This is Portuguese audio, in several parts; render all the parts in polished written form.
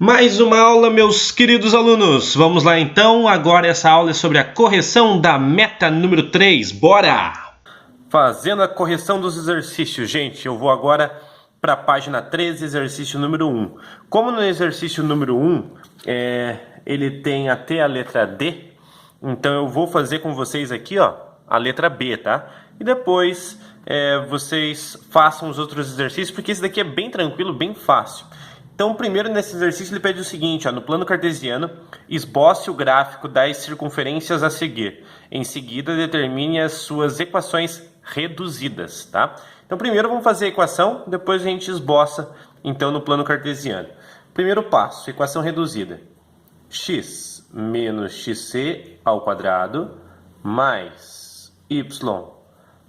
Mais uma aula, meus queridos alunos. Vamos lá então. Agora essa aula é sobre a correção da meta número 3. Bora! Fazendo a correção dos exercícios. Gente, eu vou agora para a página 13, exercício número 1. Como no exercício número 1, ele tem até a letra D, então eu vou fazer com vocês aqui, ó, a letra B, tá? E depois vocês façam os outros exercícios, porque esse daqui é bem tranquilo, bem fácil. Então, primeiro nesse exercício ele pede o seguinte, ó, no plano cartesiano, esboce o gráfico das circunferências a seguir. Em seguida, determine as suas equações reduzidas, tá? Então, primeiro vamos fazer a equação, depois a gente esboça, então, no plano cartesiano. Primeiro passo, equação reduzida. X menos xc ao quadrado mais y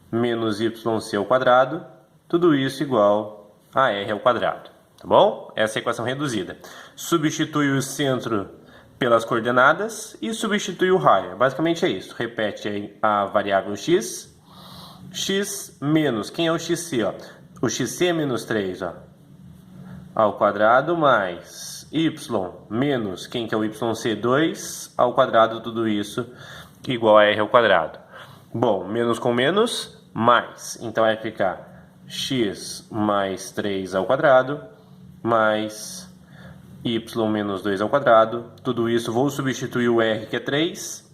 menos yc ao quadrado, tudo isso igual a r ao quadrado. Tá bom? Essa é a equação reduzida. Substitui o centro pelas coordenadas e substitui o raio. Basicamente é isso. Repete a variável x. X menos, quem é o xc? Ó? O xc é menos 3, ó, ao quadrado, mais y menos, quem que é o yc? 2 ao quadrado, tudo isso igual a r ao quadrado. Bom, menos com menos, mais. Então vai ficar x mais 3 ao quadrado mais y menos 2 ao quadrado. Tudo isso, vou substituir o r, que é 3.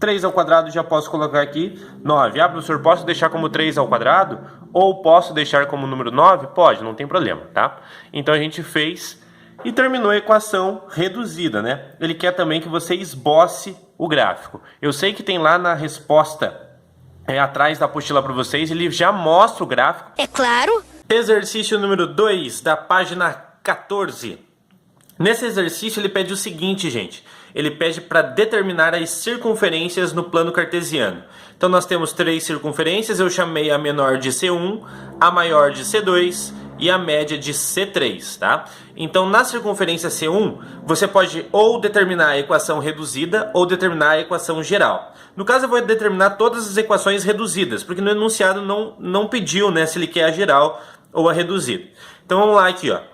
3 ao quadrado já posso colocar aqui 9. Ah, professor, posso deixar como 3 ao quadrado? Ou posso deixar como número 9? Pode, não tem problema, tá? Então a gente fez e terminou a equação reduzida, né? Ele quer também que você esboce o gráfico. Eu sei que tem lá na resposta, atrás da apostila para vocês, ele já mostra o gráfico. É claro! Exercício número 2, da página 14. Nesse exercício ele pede o seguinte, gente. Ele pede para determinar as circunferências no plano cartesiano. Então nós temos 3 circunferências, eu chamei a menor de C1, a maior de C2 e a média de C3, tá? Então na circunferência C1, você pode ou determinar a equação reduzida ou determinar a equação geral. No caso eu vou determinar todas as equações reduzidas, porque no enunciado não pediu, né, se ele quer a geral ou a reduzida. Então vamos lá aqui, ó.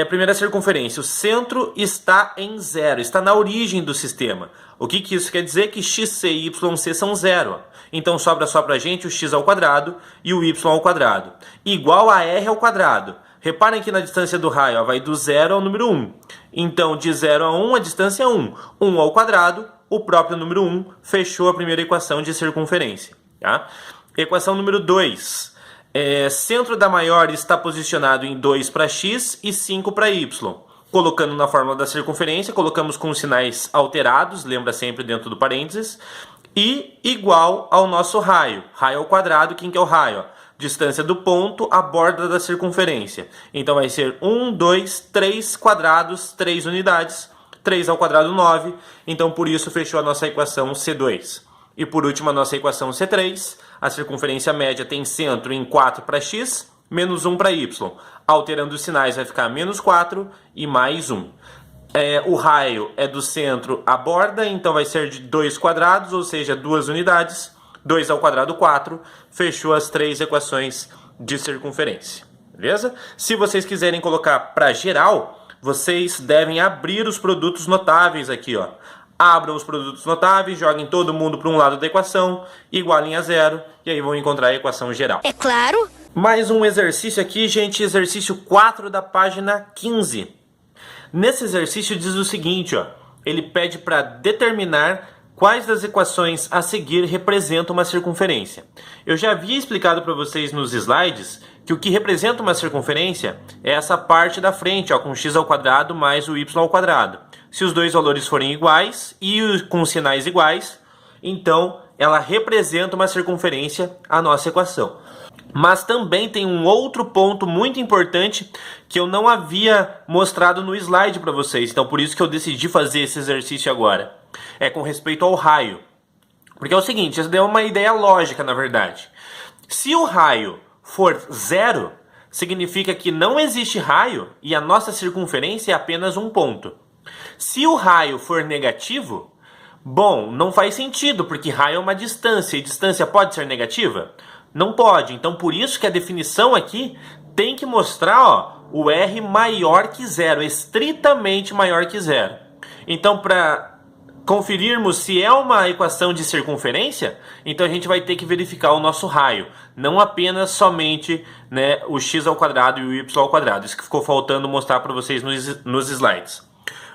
Primeira circunferência, o centro está em 0, está na origem do sistema. O que isso quer dizer? Que xc e yc são 0. Então sobra só pra gente o x ao quadrado e o y ao quadrado. Igual a r ao quadrado. Reparem que na distância do raio, ó, vai do 0 ao número 1. Então de 0 a 1 a distância é 1. 1 ao quadrado, o próprio número 1, fechou a primeira equação de circunferência. Tá? Equação número 2. Centro da maior está posicionado em 2 para x e 5 para y. Colocando na fórmula da circunferência, colocamos com os sinais alterados, lembra sempre dentro do parênteses, e igual ao nosso raio. Raio ao quadrado, quem que é o raio? Ó, distância do ponto à borda da circunferência. Então vai ser 1, 2, 3 quadrados, 3 unidades, 3 ao quadrado 9, então por isso fechou a nossa equação C2. E por último a nossa equação C3, a circunferência média tem centro em 4 para x, menos 1 para y. Alterando os sinais vai ficar menos 4 e mais 1. O raio é do centro à borda, então vai ser de 2 quadrados, ou seja, 2 unidades. 2 ao quadrado 4, fechou as 3 equações de circunferência. Beleza? Se vocês quiserem colocar para geral, vocês devem abrir os produtos notáveis aqui, ó. Abram os produtos notáveis, joguem todo mundo para um lado da equação, igualem a 0, e aí vão encontrar a equação geral. É claro! Mais um exercício aqui, gente, exercício 4 da página 15. Nesse exercício diz o seguinte, ó, ele pede para determinar quais das equações a seguir representam uma circunferência. Eu já havia explicado para vocês nos slides que o que representa uma circunferência é essa parte da frente, ó, com x ao quadrado mais o y ao quadrado. Se os dois valores forem iguais e com sinais iguais, então ela representa uma circunferência, a nossa equação. Mas também tem um outro ponto muito importante que eu não havia mostrado no slide para vocês. Então por isso que eu decidi fazer esse exercício agora. É com respeito ao raio. Porque é o seguinte, isso deu uma ideia lógica na verdade. Se o raio for 0, significa que não existe raio e a nossa circunferência é apenas um ponto. Se o raio for negativo, bom, não faz sentido, porque raio é uma distância, e distância pode ser negativa? Não pode, então por isso que a definição aqui tem que mostrar, ó, o R maior que zero, estritamente maior que zero. Então, para conferirmos se é uma equação de circunferência, então a gente vai ter que verificar o nosso raio, não apenas somente, né, o x ao quadrado e o y ao quadrado. Isso que ficou faltando mostrar para vocês nos slides.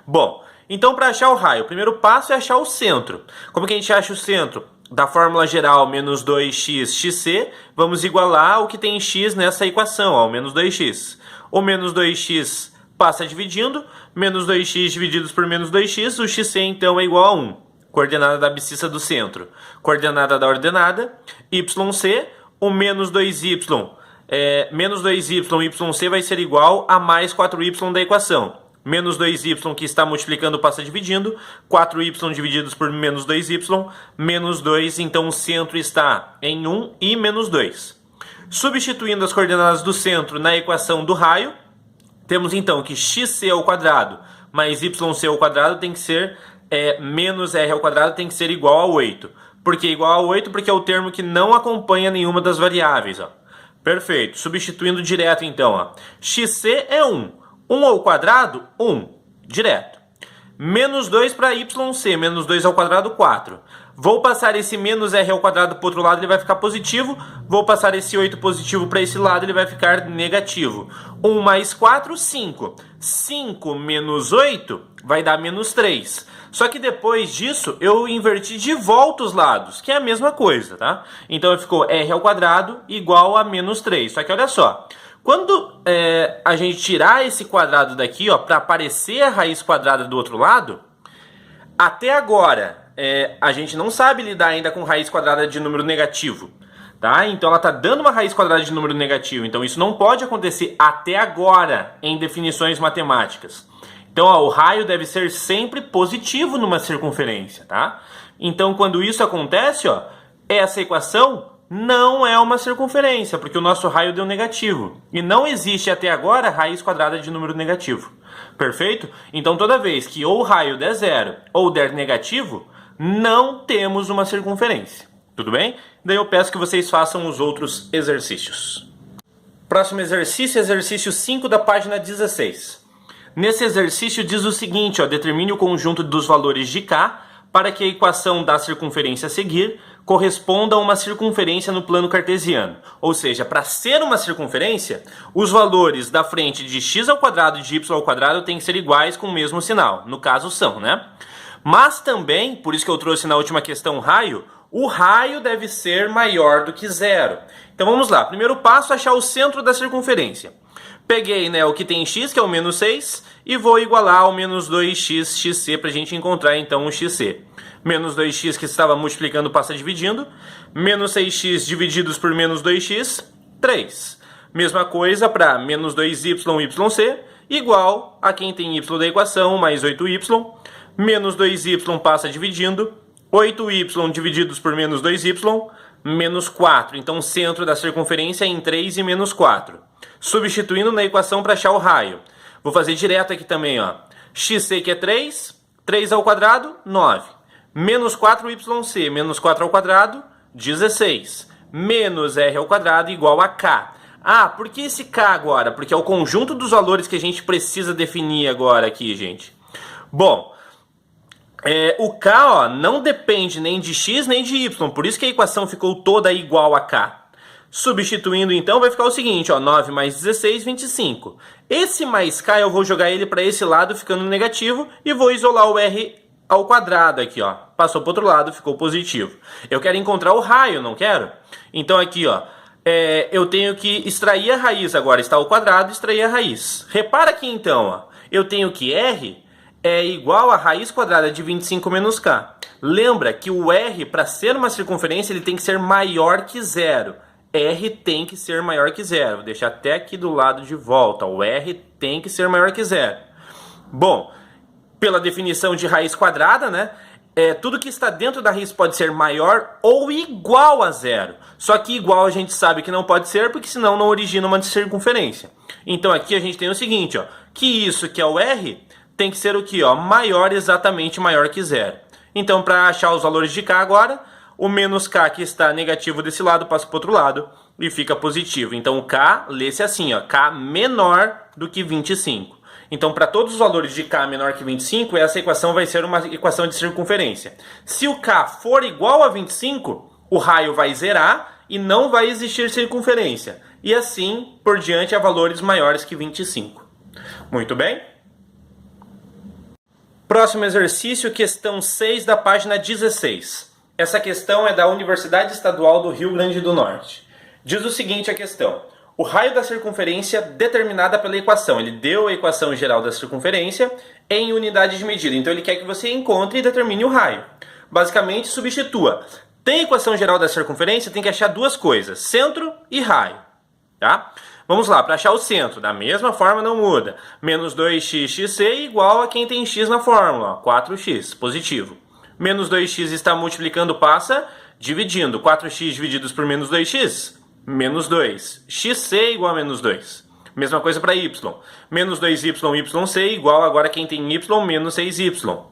Bom, então para achar o raio, o primeiro passo é achar o centro. Como que a gente acha o centro? Da fórmula geral menos 2x xc, vamos igualar o que tem em x nessa equação, ó, o menos 2x. O menos 2x passa dividindo, menos 2x divididos por menos 2x, o xc então é igual a 1. Coordenada da abscissa do centro. Coordenada da ordenada, yc, o menos 2y, menos 2y, yc vai ser igual a mais 4y da equação. Menos 2y que está multiplicando passa dividindo, 4y divididos por menos 2y, menos 2, então o centro está em 1 e menos 2. Substituindo as coordenadas do centro na equação do raio, temos então que xc ao quadrado mais yc ao quadrado tem que ser menos r ao quadrado tem que ser igual a 8. Por que igual a 8? Porque é o termo que não acompanha nenhuma das variáveis. Ó. Perfeito. Substituindo direto então. Ó. Xc é 1. 1 ao quadrado, 1. Direto. Menos 2 para yc, menos 2 ao quadrado, 4. Vou passar esse menos r ao quadrado para o outro lado, ele vai ficar positivo. Vou passar esse 8 positivo para esse lado, ele vai ficar negativo. 1 mais 4, 5. 5 menos 8 vai dar menos 3. Só que depois disso, eu inverti de volta os lados, que é a mesma coisa, tá? Então ficou r ao quadrado igual a menos 3. Só que olha só. Quando a gente tirar esse quadrado daqui, ó, para aparecer a raiz quadrada do outro lado, até agora a gente não sabe lidar ainda com raiz quadrada de número negativo, tá? Então ela está dando uma raiz quadrada de número negativo, então isso não pode acontecer até agora em definições matemáticas. Então ó, o raio deve ser sempre positivo numa circunferência, tá? Então quando isso acontece, ó, essa equação não é uma circunferência, porque o nosso raio deu negativo. E não existe até agora raiz quadrada de número negativo. Perfeito? Então toda vez que ou o raio der zero ou der negativo, não temos uma circunferência. Tudo bem? Daí eu peço que vocês façam os outros exercícios. Próximo exercício, exercício 5 da página 16. Nesse exercício diz o seguinte, ó, determine o conjunto dos valores de K para que a equação da circunferência a seguir corresponda a uma circunferência no plano cartesiano. Ou seja, para ser uma circunferência, os valores da frente de x ao quadrado e de y ao quadrado têm que ser iguais com o mesmo sinal. No caso são, né? Mas também, por isso que eu trouxe na última questão raio, o raio deve ser maior do que zero. Então vamos lá. Primeiro passo, achar o centro da circunferência. Peguei, né, o que tem em x, que é o menos 6, e vou igualar ao menos 2x xc para a gente encontrar então o xc. Menos 2x que estava multiplicando passa dividindo. Menos 6x divididos por menos 2x, 3. Mesma coisa para menos 2y yc, igual a quem tem y da equação, mais 8y. Menos 2y passa dividindo. 8y divididos por menos 2y, menos 4. Então o centro da circunferência é em 3 e menos 4. Substituindo na equação para achar o raio. Vou fazer direto aqui também, ó. Xc que é 3, 3 ao quadrado, 9. Menos 4yc, menos 4 ao quadrado, 16. Menos r ao quadrado igual a k. Ah, por que esse k agora? Porque é o conjunto dos valores que a gente precisa definir agora aqui, gente. Bom, o k, ó, não depende nem de x nem de y, por isso que a equação ficou toda igual a k. Substituindo então vai ficar o seguinte, ó, 9 mais 16, 25. Esse mais k eu vou jogar ele para esse lado ficando negativo e vou isolar o r ao quadrado aqui, ó. Passou para o outro lado, ficou positivo. Eu quero encontrar o raio, não quero? Então aqui, ó, eu tenho que extrair a raiz agora. Está ao quadrado, extrair a raiz. Repara aqui então, ó, eu tenho que r é igual a raiz quadrada de 25 menos k. Lembra que o r, para ser uma circunferência, ele tem que ser maior que zero. R tem que ser maior que zero. Vou deixar até aqui do lado de volta. O R tem que ser maior que zero. Bom, pela definição de raiz quadrada, né? Tudo que está dentro da raiz pode ser maior ou igual a zero. Só que igual a gente sabe que não pode ser, porque senão não origina uma circunferência. Então aqui a gente tem o seguinte, ó, que isso que é o R tem que ser o que, ó, maior, exatamente maior que zero. Então para achar os valores de k agora, o menos k que está negativo desse lado passa para o outro lado. e fica positivo. Então o K lê-se assim, ó, K menor do que 25. Então para todos os valores de K menor que 25, essa equação vai ser uma equação de circunferência. Se o K for igual a 25, o raio vai zerar e não vai existir circunferência. E assim por diante a valores maiores que 25. Muito bem? Próximo exercício, questão 6 da página 16. Essa questão é da Universidade Estadual do Rio Grande do Norte. Diz o seguinte a questão: o raio da circunferência determinada pela equação. Ele deu a equação geral da circunferência em unidade de medida. Então ele quer que você encontre e determine o raio. Basicamente, substitua. Tem a equação geral da circunferência, tem que achar duas coisas: centro e raio. Tá? Vamos lá, para achar o centro, da mesma forma não muda. Menos 2xxc igual a quem tem x na fórmula, ó, 4x, positivo. Menos 2x está multiplicando, passa dividindo. 4x divididos por menos 2x, menos 2. xc igual a menos 2. Mesma coisa para y. Menos 2y, yc igual agora quem tem y, menos 6y.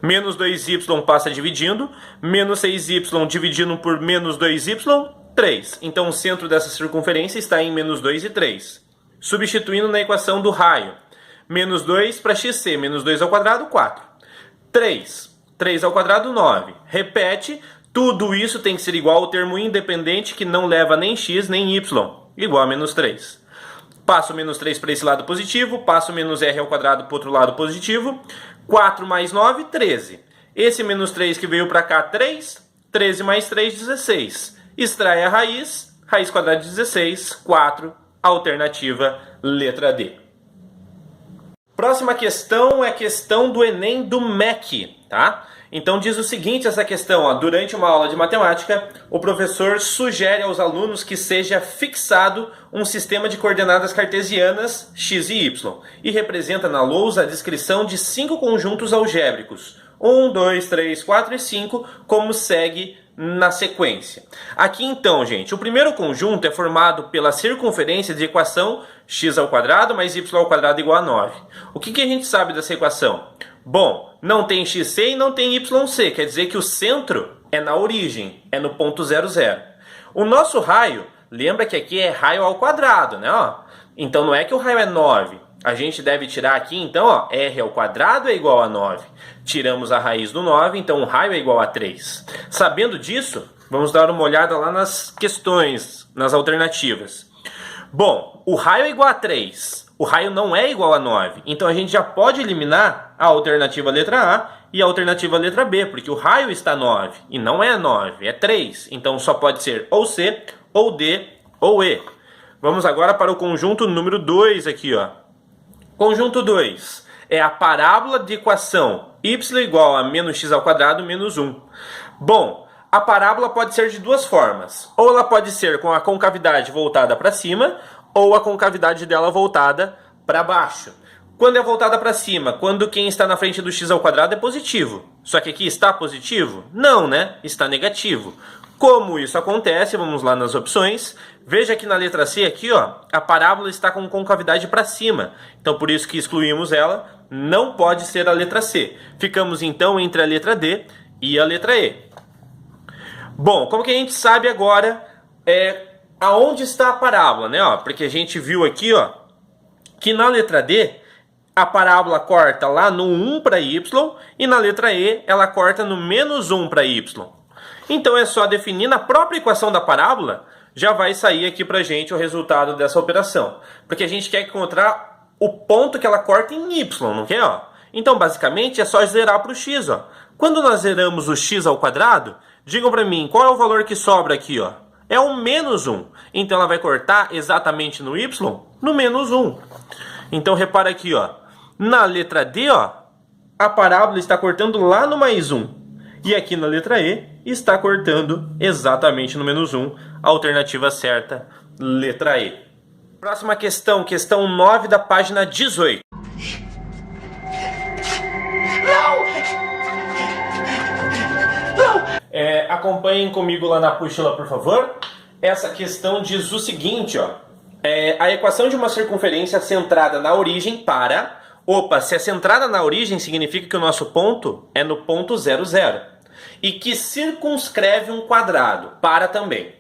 Menos 2y passa dividindo. Menos 6y dividindo por menos 2y, 3. Então o centro dessa circunferência está em menos 2 e 3. Substituindo na equação do raio. Menos 2 para xc, menos 2 ao quadrado, 4. 3. 3 ao quadrado, 9. Repete, tudo isso tem que ser igual ao termo independente que não leva nem x nem y, igual a menos 3. Passo menos 3 para esse lado positivo, passo menos r ao quadrado para o outro lado positivo. 4 mais 9, 13. Esse menos 3 que veio para cá, 3. 13 mais 3, 16. Extrai a raiz, raiz quadrada de 16, 4, alternativa letra D. Próxima questão é a questão do Enem do MEC, tá? Então diz o seguinte essa questão, ó, durante uma aula de matemática, o professor sugere aos alunos que seja fixado um sistema de coordenadas cartesianas x e y e representa na lousa a descrição de 5 conjuntos algébricos, 1, 2, 3, 4 e 5, como segue na sequência. Aqui então, gente, o primeiro conjunto é formado pela circunferência de equação x ao quadrado mais y ao quadrado igual a 9. O que a gente sabe dessa equação? Bom, não tem xc e não tem yc, quer dizer que o centro é na origem, é no ponto 0, 0. O nosso raio, lembra que aqui é raio ao quadrado, né? Ó, então não é que o raio é 9. A gente deve tirar aqui, então, ó, r ao quadrado é igual a 9. Tiramos a raiz do 9, então o raio é igual a 3. Sabendo disso, vamos dar uma olhada lá nas questões, nas alternativas. Bom, o raio é igual a 3. O raio não é igual a 9. Então a gente já pode eliminar a alternativa letra A e a alternativa letra B, porque o raio está 9 e não é 9, é 3. Então só pode ser ou C, ou D, ou E. Vamos agora para o conjunto número 2 aqui, ó. Conjunto 2 é a parábola de equação y igual a menos x ao quadrado menos 1. Bom, a parábola pode ser de duas formas. Ou ela pode ser com a concavidade voltada para cima, ou a concavidade dela voltada para baixo. Quando é voltada para cima, quando quem está na frente do x ao quadrado é positivo. Só que aqui está positivo? Não, né? Está negativo. Como isso acontece? Vamos lá nas opções. Veja que na letra C aqui, ó, a parábola está com concavidade para cima. Então por isso que excluímos ela, não pode ser a letra C. Ficamos então entre a letra D e a letra E. Bom, como que a gente sabe agora aonde está a parábola, né? Ó, porque a gente viu aqui, ó, que na letra D a parábola corta lá no 1 para y e na letra E ela corta no menos 1 para y. Então é só definir na própria equação da parábola, já vai sair aqui pra gente o resultado dessa operação. Porque a gente quer encontrar o ponto que ela corta em y, não quer? Ó? Então basicamente é só zerar para o x. Ó. Quando nós zeramos o x ao quadrado, digam para mim qual é o valor que sobra aqui. Ó? É o menos 1. Então ela vai cortar exatamente no y, no menos 1. Então repara aqui, ó, na letra D, ó, a parábola está cortando lá no mais 1. E aqui na letra E está cortando exatamente no menos 1. Alternativa certa, letra E. Próxima questão, questão 9 da página 18. Acompanhem comigo lá na apostila, por favor. Essa questão diz o seguinte, ó. A equação de uma circunferência centrada na origem para... Opa, se é centrada na origem, significa que o nosso ponto é no ponto 0, 0. E que circunscreve um quadrado, para também.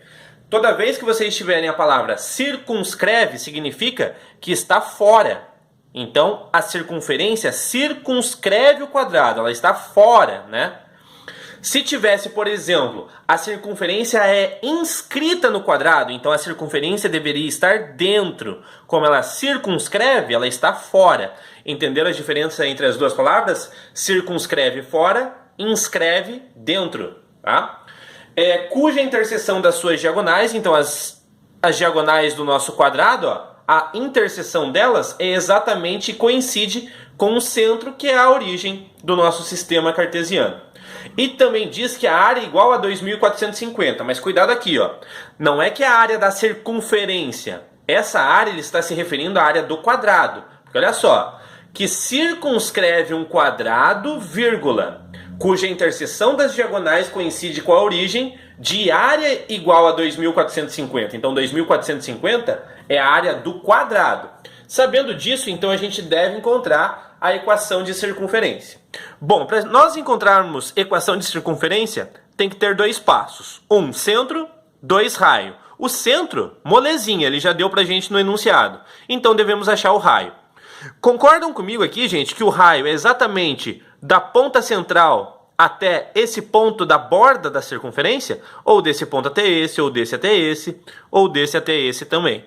Toda vez que vocês tiverem a palavra circunscreve, significa que está fora. Então, a circunferência circunscreve o quadrado, ela está fora, né? Se tivesse, por exemplo, a circunferência é inscrita no quadrado, então a circunferência deveria estar dentro. Como ela circunscreve, ela está fora. Entenderam a diferença entre as duas palavras? Circunscreve fora, inscreve dentro, tá? Cuja interseção das suas diagonais, então as diagonais do nosso quadrado, ó, a interseção delas é exatamente coincide com o centro, que é a origem do nosso sistema cartesiano. E também diz que a área é igual a 2.450, mas cuidado aqui, ó. Não é que a área da circunferência, essa área ele está se referindo à área do quadrado. Porque olha só, que circunscreve um quadrado, vírgula, cuja interseção das diagonais coincide com a origem de área igual a 2.450. Então 2.450 é a área do quadrado. Sabendo disso, então a gente deve encontrar a equação de circunferência. Bom, para nós encontrarmos equação de circunferência, tem que ter dois passos. Um, centro, dois, raio. O centro, molezinha, ele já deu para a gente no enunciado. Então devemos achar o raio. Concordam comigo aqui, gente, que o raio é exatamente da ponta central até esse ponto da borda da circunferência? Ou desse ponto até esse, ou desse até esse, ou desse até esse também.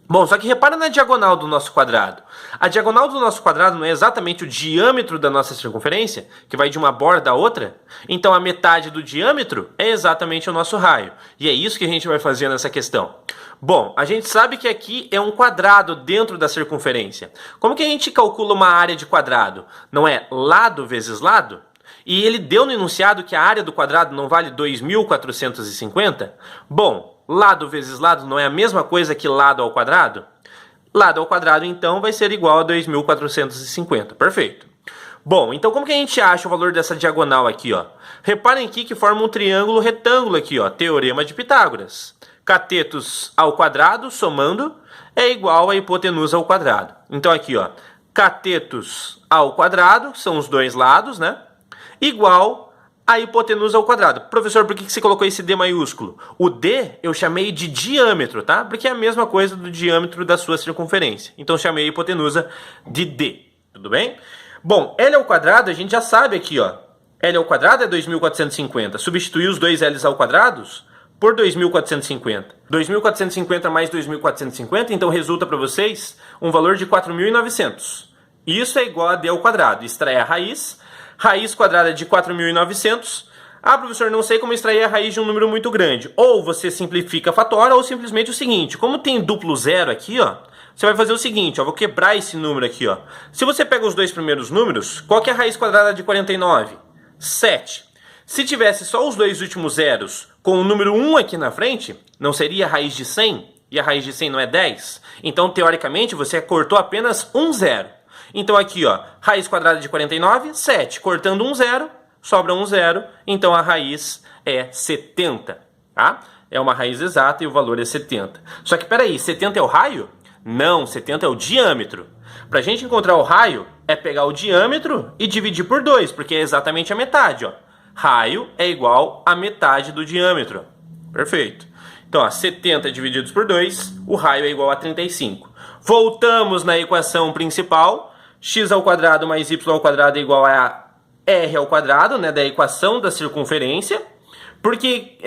Bom, só que repara na diagonal do nosso quadrado. A diagonal do nosso quadrado não é exatamente o diâmetro da nossa circunferência, que vai de uma borda a outra? Então a metade do diâmetro é exatamente o nosso raio. E é isso que a gente vai fazer nessa questão. Bom, a gente sabe que aqui é um quadrado dentro da circunferência. Como que a gente calcula uma área de quadrado? Não é lado vezes lado? E ele deu no enunciado que a área do quadrado não vale 2.450? Bom, lado vezes lado não é a mesma coisa que lado ao quadrado? Lado ao quadrado, então, vai ser igual a 2.450. Perfeito. Bom, então como que a gente acha o valor dessa diagonal aqui, ó? Reparem aqui que forma um triângulo retângulo aqui, ó. Teorema de Pitágoras. Catetos ao quadrado, somando, é igual a hipotenusa ao quadrado. Então aqui, ó, catetos ao quadrado, são os dois lados, né? Igual a hipotenusa ao quadrado. Professor, por que você colocou esse D maiúsculo? O D eu chamei de diâmetro, tá? Porque é a mesma coisa do diâmetro da sua circunferência. Então chamei a hipotenusa de D, tudo bem? Bom, L ao quadrado a gente já sabe aqui, ó. L ao quadrado é 2.450. Substituir os dois L's ao quadrado por 2.450. 2.450 mais 2.450, então resulta para vocês um valor de 4.900. Isso é igual a D ao quadrado. Extrair a raiz. Raiz quadrada de 4.900. Ah, professor, não sei como extrair a raiz de um número muito grande. Ou você simplifica a fatora, ou simplesmente o seguinte. Como tem duplo zero aqui, ó, você vai fazer o seguinte, ó, vou quebrar esse número aqui, ó. Se você pega os dois primeiros números, qual que é a raiz quadrada de 49? 7. Se tivesse só os dois últimos zeros com o número 1 aqui na frente, não seria a raiz de 100? E a raiz de 100 não é 10? Então, teoricamente, você cortou apenas um zero. Então aqui, ó, raiz quadrada de 49, 7. Cortando um zero, sobra um zero. Então a raiz é 70, tá? É uma raiz exata e o valor é 70. Só que peraí, 70 é o raio? Não, 70 é o diâmetro. Para a gente encontrar o raio, é pegar o diâmetro e dividir por 2, porque é exatamente a metade, ó. Raio é igual a metade do diâmetro. Perfeito. Então, ó, 70 divididos por 2, o raio é igual a 35. Voltamos na equação principal. X ao quadrado mais y ao quadrado é igual a r ao quadrado, né, da equação da circunferência. Por que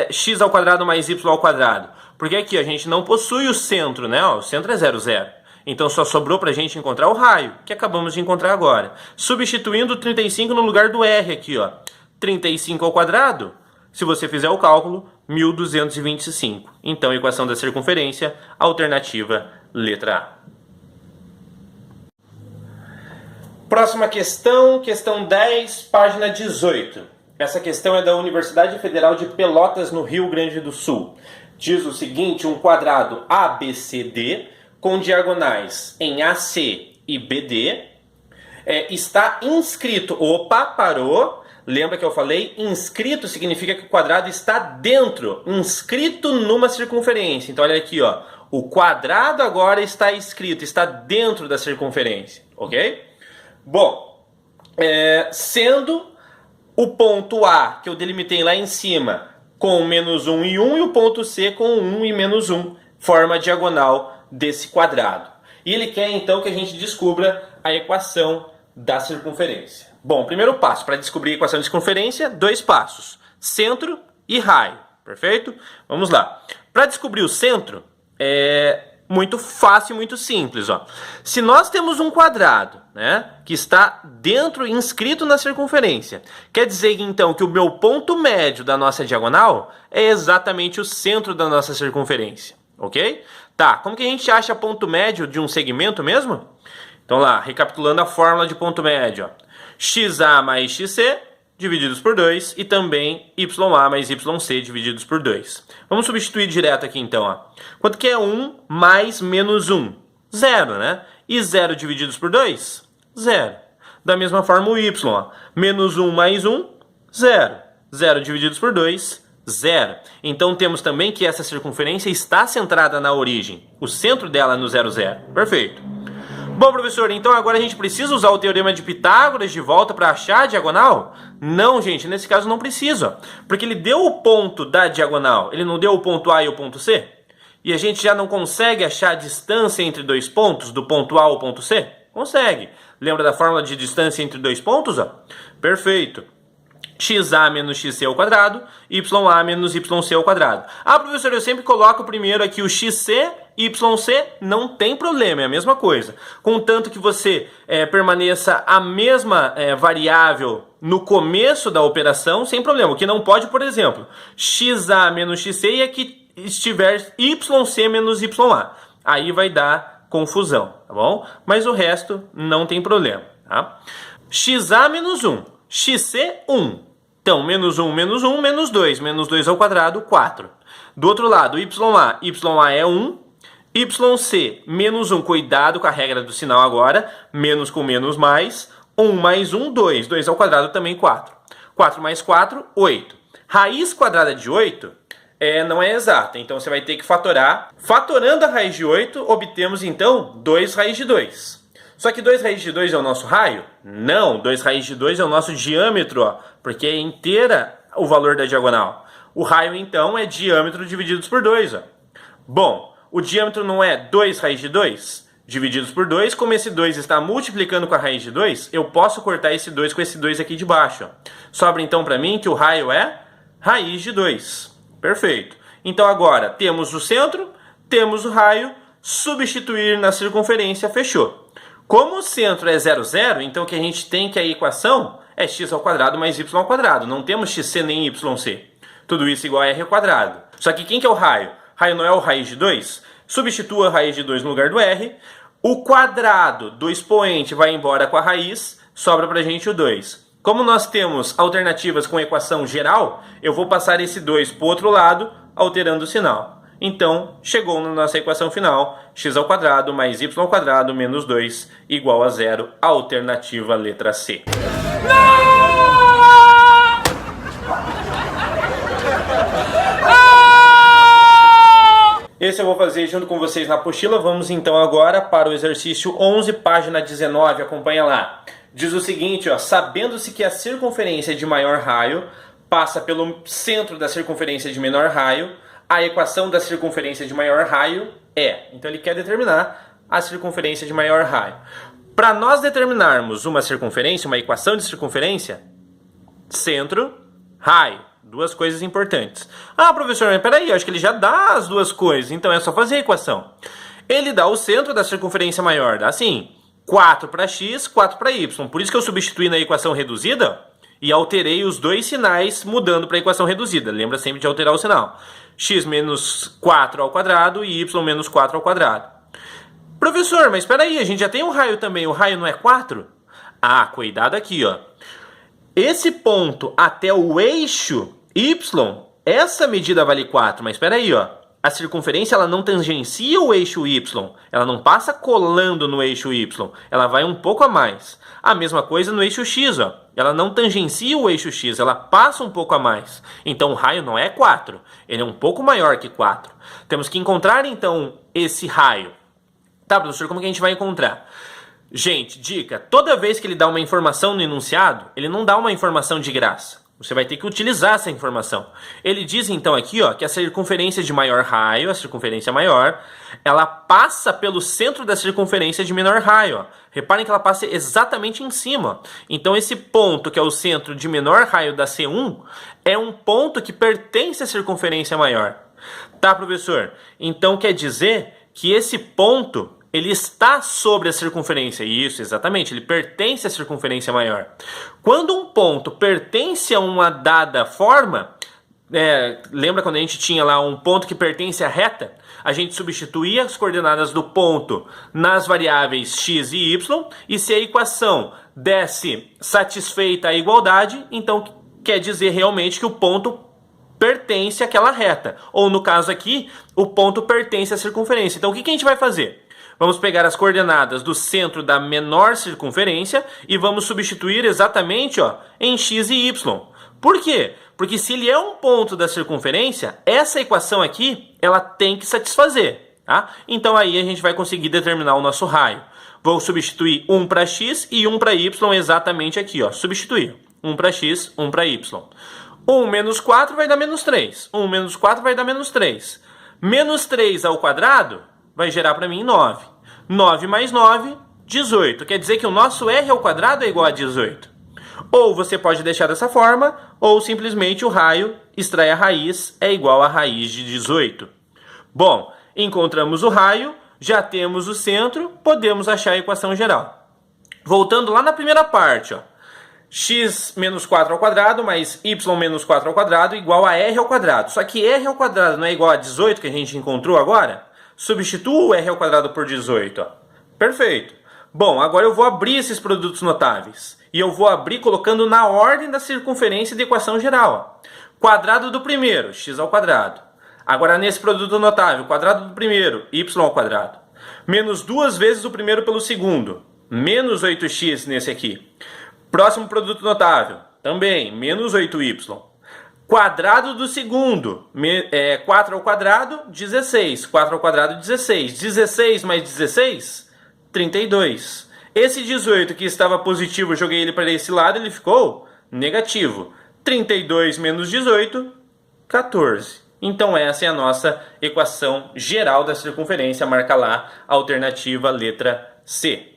x ao quadrado mais y ao quadrado? Porque aqui a gente não possui o centro, né? Ó, o centro é 0, 0. Então só sobrou para a gente encontrar o raio, que acabamos de encontrar agora. Substituindo o 35 no lugar do r aqui, ó. 35 ao quadrado, se você fizer o cálculo, 1.225. Então, equação da circunferência, alternativa letra A. Próxima questão, questão 10, página 18. Essa questão é da Universidade Federal de Pelotas, no Rio Grande do Sul. Diz o seguinte, um quadrado ABCD, com diagonais em AC e BD, está inscrito... Opa, parou! Lembra que eu falei? Inscrito significa que o quadrado está dentro, inscrito numa circunferência. Então olha aqui, ó, o quadrado agora está inscrito, está dentro da circunferência, ok? Bom, sendo o ponto A, que eu delimitei lá em cima, com menos 1 e 1 e o ponto C com 1 e menos 1, forma a diagonal desse quadrado. E ele quer então que a gente descubra a equação da circunferência. Bom, primeiro passo para descobrir a equação de circunferência, 2 passos: centro e raio. Perfeito? Vamos lá. Para descobrir o centro, é muito fácil e muito simples. Ó. Se nós temos um quadrado, né, que está dentro, inscrito na circunferência, quer dizer então que o meu ponto médio da nossa diagonal é exatamente o centro da nossa circunferência. Ok? Tá, como que a gente acha ponto médio de um segmento mesmo? Então lá, recapitulando a fórmula de ponto médio. Ó. XA mais XC divididos por 2 e também YA mais YC divididos por 2. Vamos substituir direto aqui então. Ó. Quanto que é 1 mais menos 1? 0, né? E 0 divididos por 2? 0. Da mesma forma o Y. Ó. Menos 1 mais 1? 0. 0 divididos por 2? 0. Então temos também que essa circunferência está centrada na origem. O centro dela é no 0, 0. Perfeito. Bom, professor, então agora a gente precisa usar o Teorema de Pitágoras de volta para achar a diagonal? Não, gente, nesse caso não precisa, porque ele deu o ponto da diagonal, ele não deu o ponto A e o ponto C? E a gente já não consegue achar a distância entre dois pontos, do ponto A ao ponto C? Consegue. Lembra da fórmula de distância entre dois pontos? Ó? Perfeito. XA menos XC ao quadrado, YA menos YC ao quadrado. Ah, professor, eu sempre coloco primeiro aqui o XC e YC, não tem problema, é a mesma coisa. Contanto que você permaneça a mesma variável no começo da operação, sem problema. O que não pode, por exemplo, XA menos XC e aqui estiver YC menos YA. Aí vai dar confusão, tá bom? Mas o resto não tem problema, tá? XA menos 1, XC 1. Então, menos 1, menos 1, menos 2. Menos 2 ao quadrado, 4. Do outro lado, YA é 1. YC, menos 1. Cuidado com a regra do sinal agora. Menos com menos mais. 1 mais 1, 2. 2 ao quadrado também, 4. 4 mais 4, 8. Raiz quadrada de 8 não é exata. Então, você vai ter que fatorar. Fatorando a raiz de 8, obtemos, então, 2 raiz de 2. Só que 2 raiz de 2 é o nosso raio? Não, 2 raiz de 2 é o nosso diâmetro, ó, porque é inteira o valor da diagonal. O raio, então, é diâmetro divididos por 2. Ó. Bom, o diâmetro não é 2 raiz de 2 divididos por 2. Como esse 2 está multiplicando com a raiz de 2, eu posso cortar esse 2 com esse 2 aqui de baixo. Ó. Sobra, então, para mim que o raio é raiz de 2. Perfeito. Então, agora, temos o centro, temos o raio, substituir na circunferência, fechou. Como o centro é 0, 0, então o que a gente tem que a equação é x ao quadrado mais y ao quadrado. Não temos xc nem yc. Tudo isso igual a r ao quadrado. Só que quem que é o raio? Raio não é o raiz de 2? Substitua a raiz de 2 no lugar do r. O quadrado do expoente vai embora com a raiz, sobra pra gente o 2. Como nós temos alternativas com equação geral, eu vou passar esse 2 para o outro lado, alterando o sinal. Então, chegou na nossa equação final, x ao quadrado mais y ao quadrado menos 2 igual a 0, alternativa letra C. Esse eu vou fazer junto com vocês na apostila. Vamos então agora para o exercício 11, página 19, acompanha lá. Diz o seguinte, ó, sabendo-se que a circunferência de maior raio passa pelo centro da circunferência de menor raio, a equação da circunferência de maior raio é... Então ele quer determinar a circunferência de maior raio. Para nós determinarmos uma circunferência, uma equação de circunferência, centro, raio. Duas coisas importantes. Ah, professor, mas peraí, eu acho que ele já dá as duas coisas, então é só fazer a equação. Ele dá o centro da circunferência maior, dá assim, 4 para x, 4 para y. Por isso que eu substituí na equação reduzida e alterei os dois sinais mudando para a equação reduzida. Lembra sempre de alterar o sinal. X menos 4 ao quadrado e y menos 4 ao quadrado. Professor, mas espera aí, a gente já tem um raio também. O raio não é 4? Ah, cuidado aqui, ó. Esse ponto até o eixo y, essa medida vale 4. Mas espera aí, ó. A circunferência ela não tangencia o eixo y. Ela não passa colando no eixo y. Ela vai um pouco a mais. A mesma coisa no eixo x, ó. Ela não tangencia o eixo x, ela passa um pouco a mais. Então o raio não é 4, ele é um pouco maior que 4. Temos que encontrar então esse raio. Tá, professor, como que a gente vai encontrar? Gente, dica, toda vez que ele dá uma informação no enunciado, ele não dá uma informação de graça. Você vai ter que utilizar essa informação. Ele diz então aqui, ó, que a circunferência de maior raio, a circunferência maior, ela passa pelo centro da circunferência de menor raio. Ó. Reparem que ela passa exatamente em cima. Ó. Então esse ponto, que é o centro de menor raio da C1, é um ponto que pertence à circunferência maior. Tá, professor? Então quer dizer que esse ponto, ele está sobre a circunferência. Isso, exatamente, ele pertence à circunferência maior. Quando um ponto pertence a uma dada forma, lembra quando a gente tinha lá um ponto que pertence à reta? A gente substituía as coordenadas do ponto nas variáveis x e y, e se a equação desse satisfeita a igualdade, então quer dizer realmente que o ponto pertence àquela reta. Ou no caso aqui, o ponto pertence à circunferência. Então o que a gente vai fazer? Vamos pegar as coordenadas do centro da menor circunferência e vamos substituir exatamente, ó, em x e y. Por quê? Porque se ele é um ponto da circunferência, essa equação aqui, ela tem que satisfazer. Tá? Então aí a gente vai conseguir determinar o nosso raio. Vou substituir 1 para x e 1 para y exatamente aqui. Ó. Substituir 1 para x, 1 para y. 1 menos 4 vai dar menos 3. 1 menos 4 vai dar menos 3. Menos 3 ao quadrado vai gerar para mim 9. 9 mais 9, 18. Quer dizer que o nosso r ao quadrado é igual a 18. Ou você pode deixar dessa forma, ou simplesmente o raio extrai a raiz é igual a raiz de 18. Bom, encontramos o raio, já temos o centro, podemos achar a equação geral. Voltando lá na primeira parte, ó. X menos 4 ao quadrado mais y menos 4 ao quadrado igual a r ao quadrado. Só que r ao quadrado não é igual a 18 que a gente encontrou agora? Substitua o r ao quadrado por 18. Ó. Perfeito. Bom, agora eu vou abrir esses produtos notáveis. E eu vou abrir colocando na ordem da circunferência da equação geral. Ó. Quadrado do primeiro, x ao quadrado. Agora nesse produto notável, quadrado do primeiro, y ao quadrado. Menos 2 vezes o primeiro pelo segundo. Menos 8x nesse aqui. Próximo produto notável, também, menos 8y. Quadrado do segundo, 4 ao quadrado, 16. 4 ao quadrado, 16. 16 mais 16, 32. Esse 18 que estava positivo, eu joguei ele para esse lado, ele ficou negativo. 32 menos 18, 14. Então essa é a nossa equação geral da circunferência. Marca lá a alternativa letra C.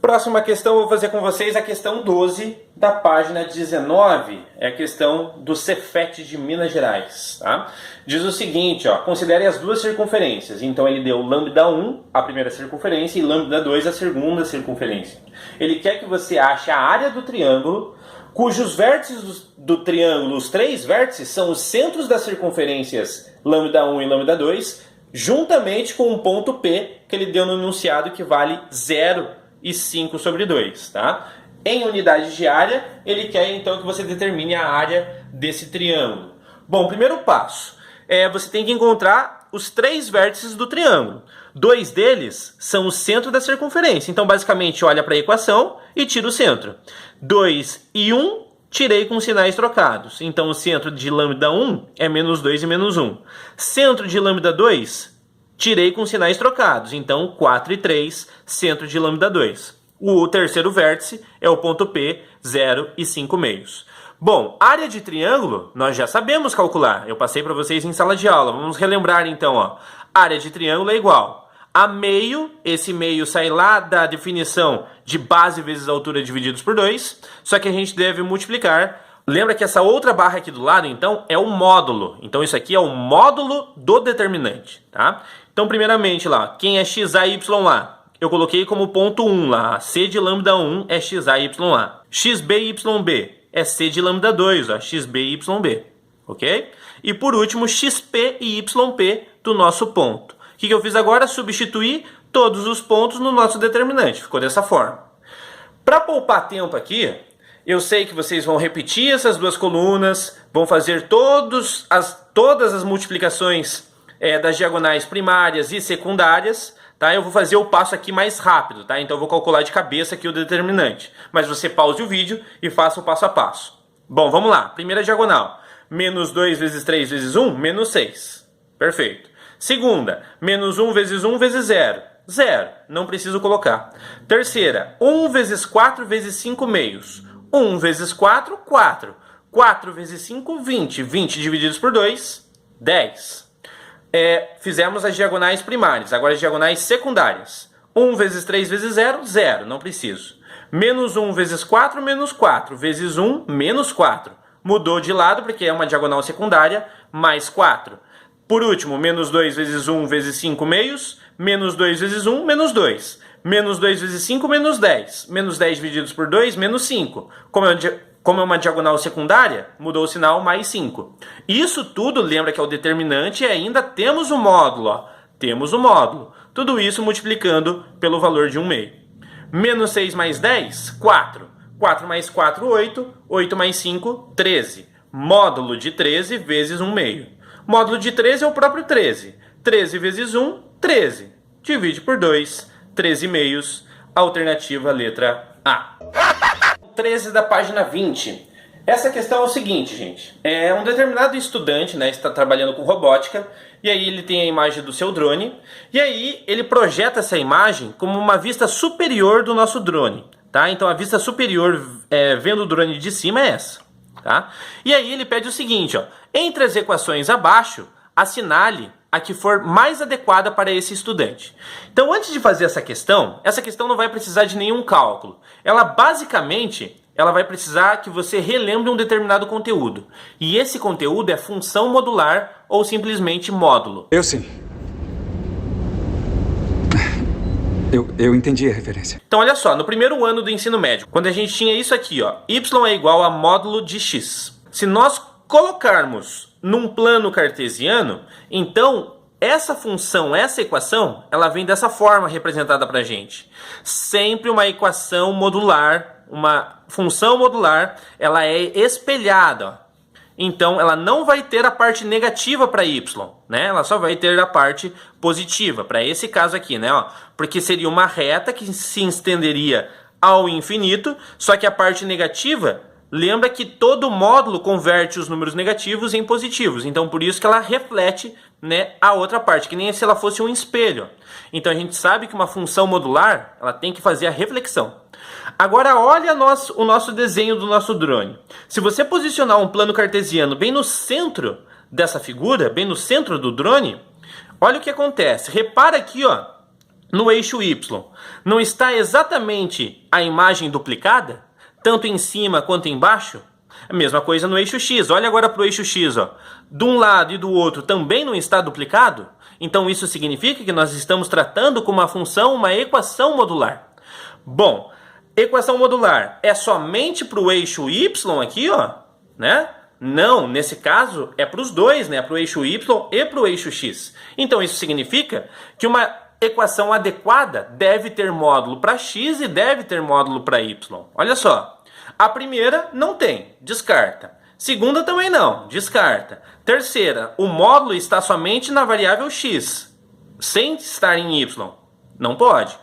Próxima questão, eu vou fazer com vocês a questão 12 da página 19. É a questão do Cefet de Minas Gerais. Tá? Diz o seguinte, ó, considere as duas circunferências. Então ele deu lambda 1, a primeira circunferência, e lambda 2, a segunda circunferência. Ele quer que você ache a área do triângulo, cujos vértices do triângulo, os três vértices, são os centros das circunferências lambda 1 e lambda 2, juntamente com um ponto P, que ele deu no enunciado, que vale 0,5 sobre 2, tá? Em unidade de área, ele quer então que você determine a área desse triângulo. Bom, primeiro passo, você tem que encontrar os três vértices do triângulo. 2 deles são o centro da circunferência, então basicamente olha para a equação e tira o centro. 2 e 1, tirei com sinais trocados, então o centro de lambda 1 é menos 2 e menos 1. Centro de lambda 2, tirei com sinais trocados, então 4 e 3, centro de lambda 2. O terceiro vértice é o ponto P, 0 e 5 meios. Bom, área de triângulo nós já sabemos calcular, eu passei para vocês em sala de aula. Vamos relembrar então, ó. Área de triângulo é igual a meio, esse meio sai lá da definição de base vezes altura divididos por 2, só que a gente deve multiplicar. Lembra que essa outra barra aqui do lado, então, é o módulo. Então, isso aqui é o módulo do determinante, tá? Então, primeiramente, lá, quem é xa, y lá? Eu coloquei como ponto 1 lá. C de lambda 1 é xa, y lá. Xb, yb é C de lambda 2, ó. Xb, yb. Ok? E, por último, xp e yp do nosso ponto. O que eu fiz agora? Substituir todos os pontos no nosso determinante. Ficou dessa forma. Para poupar tempo aqui, eu sei que vocês vão repetir essas duas colunas, vão fazer todas as multiplicações das diagonais primárias e secundárias, tá? Eu vou fazer o passo aqui mais rápido, tá? Então eu vou calcular de cabeça aqui o determinante. Mas você pause o vídeo e faça o passo a passo. Bom, vamos lá. Primeira diagonal. Menos 2 vezes 3 vezes 1, menos 6. Perfeito. Segunda, menos 1 vezes 1 vezes 0. 0. Não preciso colocar. Terceira, 1 vezes 4 vezes 5 meios. 1 vezes 4, 4. 4 vezes 5, 20. 20 divididos por 2, 10. Fizemos as diagonais primárias, agora as diagonais secundárias. 1 vezes 3 vezes 0, 0. Não preciso. Menos 1 vezes 4, menos 4. Vezes 1, menos 4. Mudou de lado porque é uma diagonal secundária, mais 4. Por último, menos 2 vezes 1 vezes 5 meios. Menos 2 vezes 1, menos 2. Menos 2 vezes 5, menos 10. Menos 10 divididos por 2, menos 5. Como é uma diagonal secundária, mudou o sinal, mais 5. Isso tudo, lembra que é o determinante e ainda temos o módulo. Ó. Temos o módulo. Tudo isso multiplicando pelo valor de 1 meio. Menos 6 mais 10, 4. 4 mais 4, 8. 8 mais 5, 13. Módulo de 13 vezes 1 meio. Módulo de 13 é o próprio 13. 13 vezes 1, 13. Divide por 2, 13 meios. Alternativa letra A. 13 da página 20. Essa questão é o seguinte, gente. Um determinado estudante, né, está trabalhando com robótica, e aí ele tem a imagem do seu drone, e aí ele projeta essa imagem como uma vista superior do nosso drone. Tá? Então a vista superior, vendo o drone de cima, é essa. Tá? E aí ele pede o seguinte, ó, entre as equações abaixo, assinale a que for mais adequada para esse estudante. Então, antes de fazer essa questão não vai precisar de nenhum cálculo. Ela basicamente vai precisar que você relembre um determinado conteúdo. E esse conteúdo é função modular ou simplesmente módulo. Eu sim. Eu entendi a referência. Então, olha só, no primeiro ano do ensino médio, quando a gente tinha isso aqui, ó, y é igual a módulo de x. Se nós colocarmos num plano cartesiano, então essa função, essa equação, ela vem dessa forma representada pra gente. Sempre uma equação modular, uma função modular, ela é espelhada, ó. Então ela não vai ter a parte negativa para y, né? Ela só vai ter a parte positiva, para esse caso aqui, né? Ó, porque seria uma reta que se estenderia ao infinito, só que a parte negativa, lembra que todo módulo converte os números negativos em positivos. Então por isso que ela reflete, né, a outra parte, que nem se ela fosse um espelho. Então a gente sabe que uma função modular, ela tem que fazer a reflexão. Agora olha o nosso desenho do nosso drone. Se você posicionar um plano cartesiano bem no centro dessa figura, bem no centro do drone, olha o que acontece. Repara aqui, ó, no eixo Y. Não está exatamente a imagem duplicada? Tanto em cima quanto embaixo? A mesma coisa no eixo X. Olha agora para o eixo X. Ó. De um lado e do outro também não está duplicado? Então isso significa que nós estamos tratando com uma função, uma equação modular. Bom, equação modular é somente para o eixo Y aqui, ó, né? Não, nesse caso é para os dois, né? Para o eixo Y e para o eixo X. Então isso significa que uma equação adequada deve ter módulo para X e deve ter módulo para Y. Olha só, a primeira não tem, descarta. Segunda também não, descarta. Terceira, o módulo está somente na variável X, sem estar em Y. Não pode.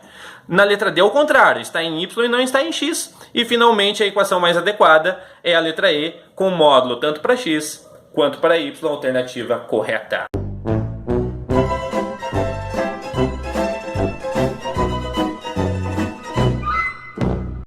Na letra D, ao contrário, está em Y e não está em X. E finalmente a equação mais adequada é a letra E, com módulo tanto para X quanto para Y, alternativa correta.